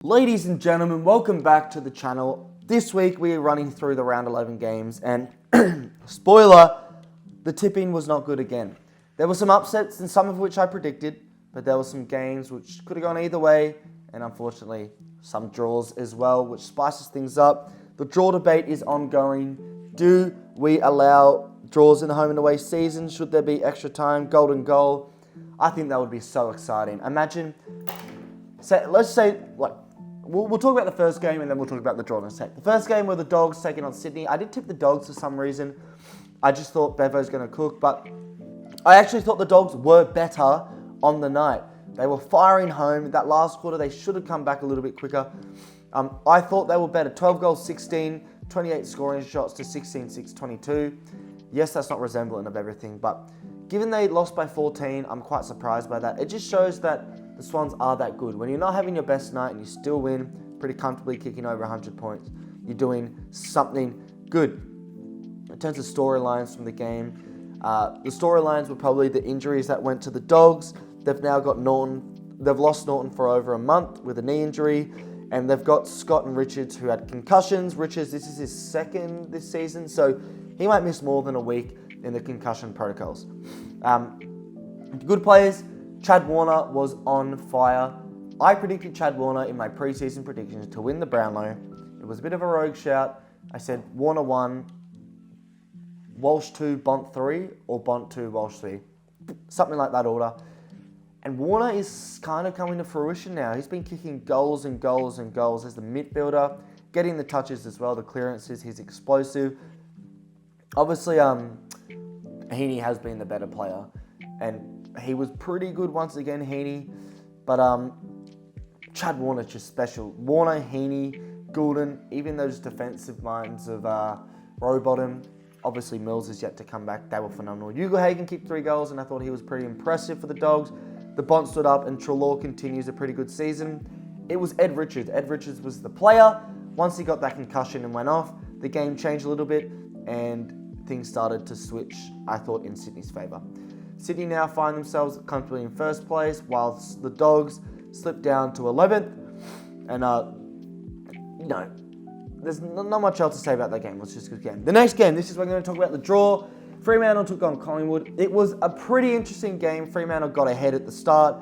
Ladies and gentlemen, welcome back to the channel. This week we are running through the round 11 games and spoiler, the tipping was not good again. There were some upsets and some of which I predicted, but there were some games which could have gone either way and unfortunately some draws as well, which spices things up. The draw debate is ongoing. Do we allow draws in the home and away season? Should there be extra time, golden goal? I think that would be so exciting. Imagine, let's say, we'll talk about the first game and then we'll talk about the draw in a sec. The first game were the Dogs taking on Sydney. I did tip the Dogs for some reason. I just thought Bevo's going to cook, but I actually thought the Dogs were better on the night. They were firing home. That last quarter, they should have come back a little bit quicker. I thought they were better. 12 goals, 16, 28 scoring shots to 16, 6, 22. Yes, that's not resemblant of everything, but given they lost by 14, I'm quite surprised by that. It just shows that the Swans are that good. When you're not having your best night and you still win pretty comfortably, kicking over 100 points, you're doing something good. In terms of storylines from the game, the storylines were probably the injuries that went to the Dogs. They've now got Norton. They've lost Norton for over a month with a knee injury, and they've got Scott and Richards who had concussions. Richards, this is his second this season, so he might miss more than a week in the concussion protocols. Good players. Chad Warner was on fire. I predicted Chad Warner in my preseason predictions to win the Brownlow. It was a bit of a rogue shout. I said Warner 1, Walsh 2, Bont 3, or Bont 2, Walsh 3. Something like that order. And Warner is kind of coming to fruition now. He's been kicking goals and goals and goals as the midfielder, getting the touches as well, the clearances. He's explosive. Obviously, Heaney has been the better player, and he was pretty good once again, Heaney. But Chad Warner's just special. Warner, Heaney, Goulden, even those defensive minds of Rowbottom. Obviously, Mills is yet to come back. They were phenomenal. Ugle-Hagan kicked 3 goals, and I thought he was pretty impressive for the Dogs. The Bont stood up, and Treloar continues a pretty good season. It was Ed Richards. Ed Richards was the player. Once he got that concussion and went off, the game changed a little bit, and things started to switch, I thought, in Sydney's favour. Sydney now find themselves comfortably in first place, whilst the Dogs slip down to 11th. And, there's not much else to say about that game. Let's just go again. The next game, this is where we're going to talk about the draw. Fremantle took on Collingwood. It was a pretty interesting game. Fremantle got ahead at the start.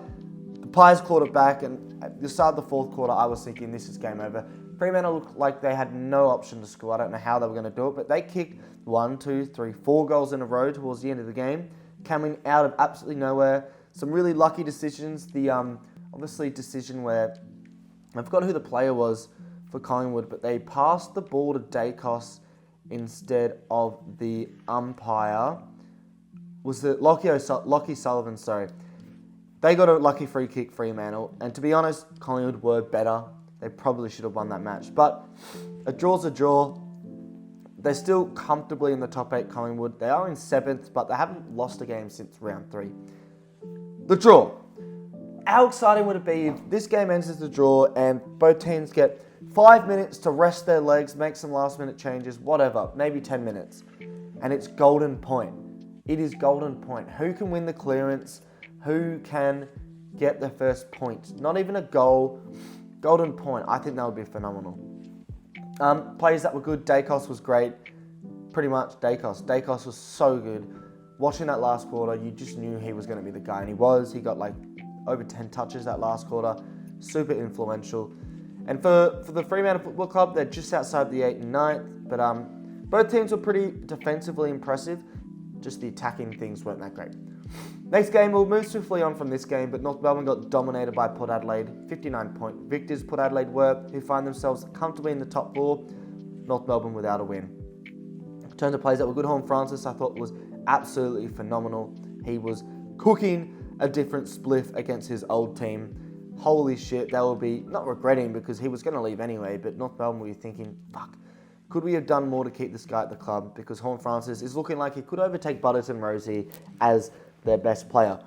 The Pies clawed it back, and at the start of the fourth quarter, I was thinking this is game over. Fremantle looked like they had no option to score. I don't know how they were going to do it, but they kicked 4 goals in a row towards the end of the game, coming out of absolutely nowhere. Some really lucky decisions. The obviously decision where I forgot who the player was for Collingwood, but they passed the ball to Dacos instead of the umpire. Was it Lockie Sullivan? Sorry. They got a lucky free kick, Fremantle, and to be honest, Collingwood were better. They probably should have won that match, but a draw's a draw. They're still comfortably in the top 8, Collingwood. They are in 7th, but they haven't lost a game since round 3. The draw. How exciting would it be if this game ends as a draw and both teams get 5 minutes to rest their legs, make some last-minute changes, whatever, maybe 10 minutes, and it's golden point. It is golden point. Who can win the clearance? Who can get the first point? Not even a goal. Golden point. I think that would be phenomenal. Players that were good. Dacos was great. Pretty much Dacos. Dacos was so good. Watching that last quarter, you just knew he was going to be the guy, and he was. He got over 10 touches that last quarter. Super influential. And for the Fremantle Football Club, they're just outside the 8th and 9th. But both teams were pretty defensively impressive. Just the attacking things weren't that great. Next game, we'll move swiftly on from this game, but North Melbourne got dominated by Port Adelaide. 59-point victors Port Adelaide were, who find themselves comfortably in the top 4. North Melbourne without a win. In terms of plays that were good, Horn Francis I thought was absolutely phenomenal. He was cooking a different spliff against his old team. Holy shit, they will be not regretting because he was going to leave anyway, but North Melbourne will be thinking, fuck, could we have done more to keep this guy at the club? Because Horn Francis is looking like he could overtake Butterton Rosie as their best player.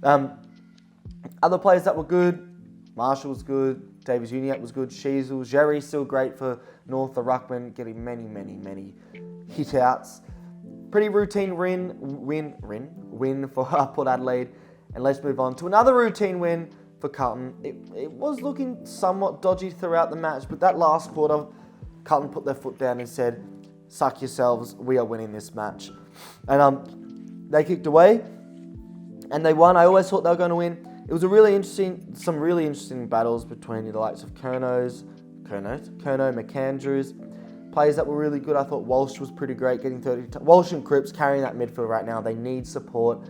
Other players that were good, Marshall was good, Davies Uniacke was good, Sheasel, Jerry's still great for North, the ruckman, getting many hit outs. Pretty routine win for Port Adelaide. And let's move on to another routine win for Carlton. It was looking somewhat dodgy throughout the match, but that last quarter, Carlton put their foot down and said, "Suck yourselves, we are winning this match." And they kicked away, and they won. I always thought they were going to win. It was some really interesting battles between the likes of Curnow, McAndrews, players that were really good. I thought Walsh was pretty great, getting 30. Walsh and Cripps carrying that midfield right now. They need support.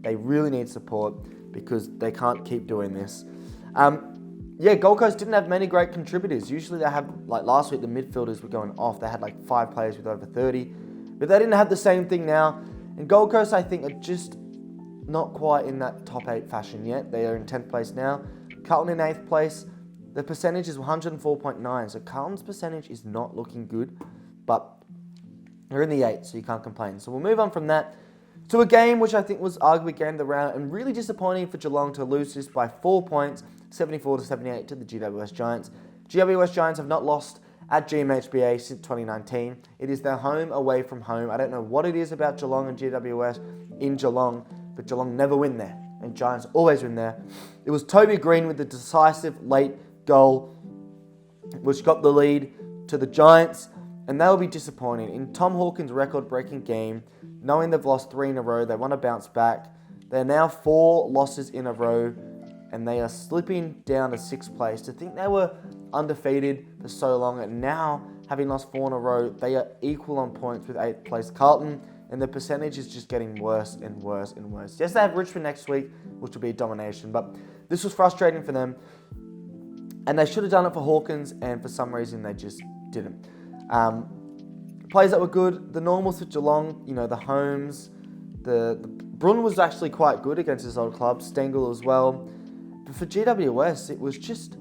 They really need support because they can't keep doing this. Gold Coast didn't have many great contributors. Usually they have, like last week, the midfielders were going off. They had like 5 players with over 30, but they didn't have the same thing now. And Gold Coast, I think, are just not quite in that top 8 fashion yet. They are in 10th place now. Carlton in 8th place. The percentage is 104.9, so Carlton's percentage is not looking good, but they're in the 8th, so you can't complain. So we'll move on from that to a game which I think was arguably game of the round, and really disappointing for Geelong to lose this by 4 points, 74-78 to the GWS Giants. GWS Giants have not lost at GMHBA since 2019. It is their home away from home. I don't know what it is about Geelong and GWS in Geelong, but Geelong never win there, and Giants always win there. It was Toby Green with the decisive late goal, which got the lead to the Giants, and they'll be disappointed. In Tom Hawkins' record-breaking game, knowing they've lost 3 in a row, they want to bounce back. They're now 4 losses in a row, and they are slipping down to 6th place. To think they were undefeated for so long, and now, having lost 4 in a row, they are equal on points with 8th place Carlton, and the percentage is just getting worse and worse and worse. Yes, they have Richmond next week, which will be a domination, but this was frustrating for them. And they should have done it for Hawkins, and for some reason they just didn't. Players that were good, the normals for Geelong, the Holmes, the Brun was actually quite good against his old club, Stengel as well. But for GWS, it was just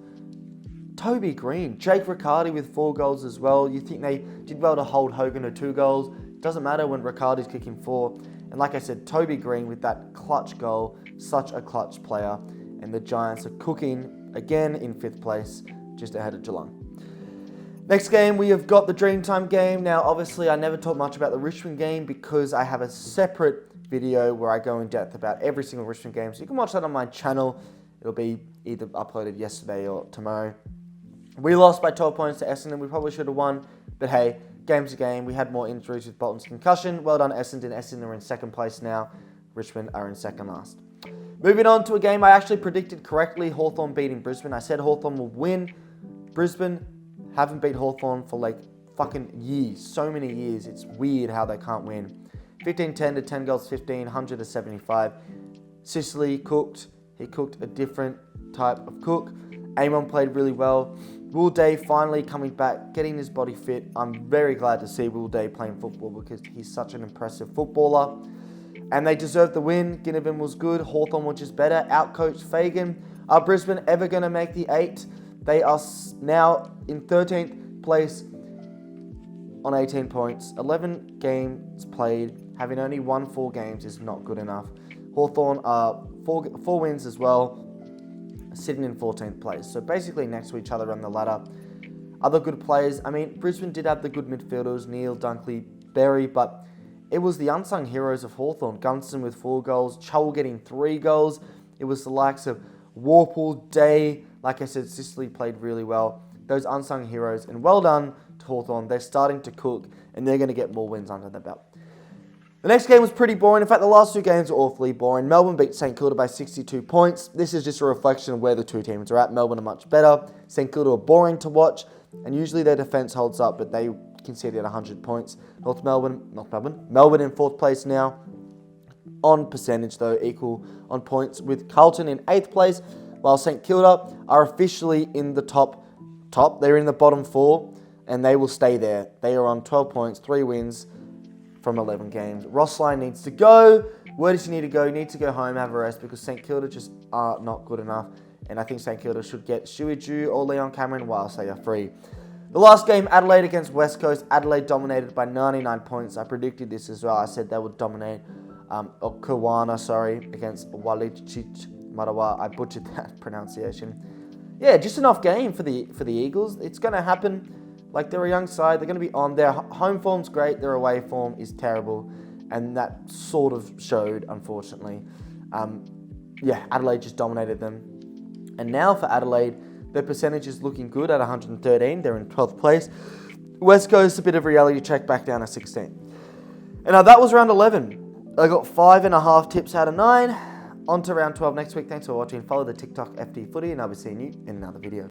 Toby Green, Jake Riccardi with 4 goals as well. You think they did well to hold Hogan to 2 goals. Doesn't matter when Riccardi's kicking 4. And like I said, Toby Green with that clutch goal, such a clutch player. And the Giants are cooking again in 5th place, just ahead of Geelong. Next game, we have got the Dreamtime game. Now, obviously, I never talk much about the Richmond game because I have a separate video where I go in depth about every single Richmond game. So you can watch that on my channel. It'll be either uploaded yesterday or tomorrow. We lost by 12 points to Essendon. We probably should have won, but hey, game's a game. We had more injuries with Bolton's concussion. Well done, Essendon. Essendon are in 2nd place now. Richmond are in 2nd last. Moving on to a game I actually predicted correctly, Hawthorn beating Brisbane. I said Hawthorn will win. Brisbane haven't beat Hawthorn for like fucking years, so many years. It's weird how they can't win. 15-10 to 10 goals 15, 100 to 75. Sicily cooked. He cooked a different type of cook. Amon played really well. Will Day finally coming back, getting his body fit. I'm very glad to see Will Day playing football because he's such an impressive footballer. And they deserved the win. Ginnivan was good. Hawthorn was just better. Outcoached Fagan. Are Brisbane ever going to make the 8? They are now in 13th place on 18 points. 11 games played. Having only won 4 games is not good enough. Hawthorn are 4 wins as well, sitting in 14th place. So basically next to each other on the ladder. Other good players. I mean, Brisbane did have the good midfielders, Neil, Dunkley, Berry, but it was the unsung heroes of Hawthorn. Gunston with 4 goals, Chull getting 3 goals. It was the likes of Warple, Day. Like I said, Sicily played really well. Those unsung heroes. And well done to Hawthorn. They're starting to cook, and they're going to get more wins under their belt. The next game was pretty boring. In fact, the last 2 games were awfully boring. Melbourne beat St Kilda by 62 points. This is just a reflection of where the 2 teams are at. Melbourne are much better. St Kilda are boring to watch, and usually their defence holds up, but they conceded 100 points. Melbourne in 4th place now. On percentage, though, equal on points with Carlton in 8th place, while St Kilda are officially in the top. They're in the bottom 4, and they will stay there. They are on 12 points, 3 wins from 11 games. Rossline needs to go. Where does he need to go? He needs to go home, have a rest, because St Kilda just are not good enough. And I think St Kilda should get Shuey Ju or Leon Cameron whilst they are free. The last game, Adelaide against West Coast. Adelaide dominated by 99 points. I predicted this as well. I said they would dominate against Walichich Marawa. I butchered that pronunciation. Yeah, just an off game for the Eagles. It's going to happen. Like, they're a young side. They're going to be on. Their home form's great. Their away form is terrible. And that sort of showed, unfortunately. Adelaide just dominated them. And now for Adelaide, their percentage is looking good at 113. They're in 12th place. West Coast, a bit of reality check, back down to 16. And now that was round 11. I got 5.5 tips out of 9. On to round 12 next week. Thanks for watching. Follow the TikTok FTFooty, and I'll be seeing you in another video.